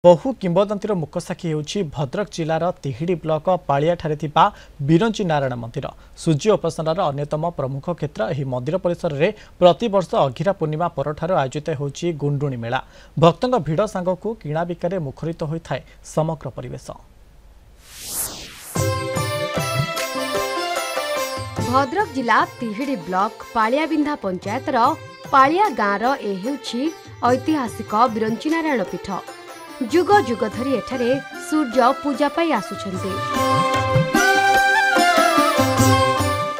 बहु किंबदंतीर मुकसाक्षी होउछि भद्रक जिलार तिहिडी ब्लॉक पालियाठारे थिबा बिरंची नारायण मंदिर। सूर्य उपासनार अन्यतम प्रमुख क्षेत्र एही मंदिर परिसर रे प्रतिवर्ष अघिरा पूर्णिमा परठार आयोजित होउछि गुंडुणी मेला। भक्तंग भिड़ सांगकु किणा बिकारे मुखरित होइथाय समग्र परिवेश। भद्रक जिला तिहिडी ब्लॉक पालियाबिंधा पंचायतर पालिया गाँवर एहेउछि ऐतिहासिक बिरंची नारायण पीठ। जुग जुग धरी एठारे सूर्य पूजा पाई आसुछन्ते।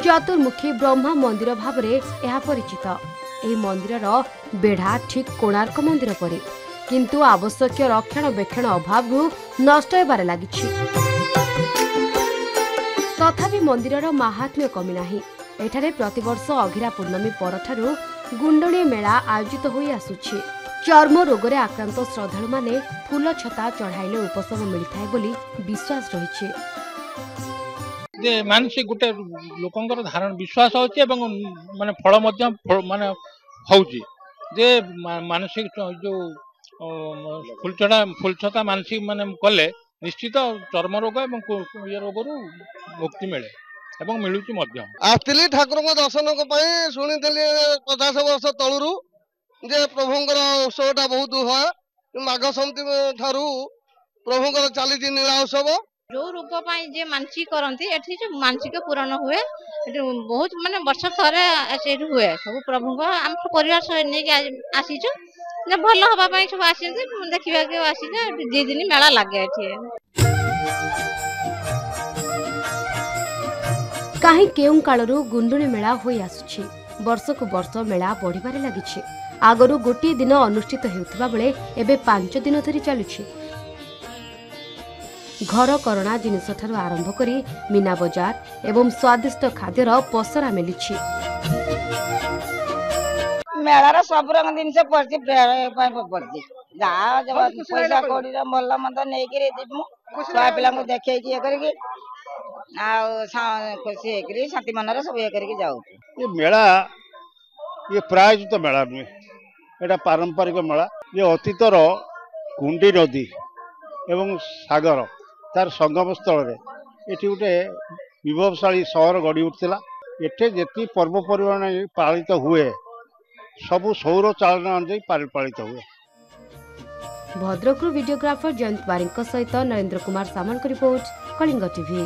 चतुर्मुखी ब्रह्मा मंदिर भावरे यह परिचित। एही मंदिरर बेढ़ा ठीक कोणार्क मंदिर परे, किंतु आवश्यक रक्षणाबेक्षण अभाव नष्ट हेबारे लागिछि। तथापि मंदिरर महात्म्य कमी नाही। एठारे प्रतिवर्ष अघिरा पूर्णमी परठारु गुंडणी मेला आयोजित होई आसुछि। चर्म रोगरे आक्रांत श्रद्धालु माने फूल छता चढ़ाइले उपशम मिलता है बोली विश्वास रही। मानसिक गोटे लोकंकर धारण विश्वास होची एवं माने फल मध्य माने होची जे मानसिक जो फूलछता मानसिक माने कले निश्चित चर्म रोग एवं ये रोगरू मुक्ति मिले एवं मिलुची मध्य। आस्तिली ठाकुर को दर्शन को पई सुनितली 50 वर्ष तळुरु जे प्रभुंकर उत्सवटा बहुत हुए। माघ समिति ठारू प्रभुंकर चली नीला उत्सव जो रूप जे मानसिक करती एठी जो मानसिक पूरण हुए बहुत माने वर्ष थरे हुए सब प्रभु आम परिवार सहित नहीं आसीचु भल हवा सब आसी देखा आसी 2 दिन मेला लगे। कहीं केउं कालरू गुंडुणी मेला होई आसुछि। वर्ष को वर्ष मेला बढ़िबारे लागिछि। आगरू गोटे दिन अनुष्ठित हेउथिबा बेले एबे 5 दिन धरी चलुछि। घर करणा जिनिस ठारू आरंभ करी मीना बजार एवं स्वादिष्ट खाद्यर पसरा मिलिछि। मेलार सब रंग जिनिस पड़छि पड़छि जा जब पैसा कोड़ी मल्ला मंद नै के दिमु छुआ पिला को देखै कि करके आ खुशी करी शांति मनरे सब ये करके जाऊ। ये मेला ये प्रायोजित मेला नुहे, एटा पारंपरिक मेला। ये अतीतर कुंडी नदी एवं सागर तार संगम स्थल रे एठी गोटे विभवशाली सहर गढ़ी उठिला। एठे जेती पर्वपर्वाणी पालित हुए सबु सौर चालन अनुसार पालित हुए। भद्रकरू वीडियोग्राफर जयंत बारिक सहित नरेंद्र कुमार सामल रिपोर्ट कलिंग टीवी।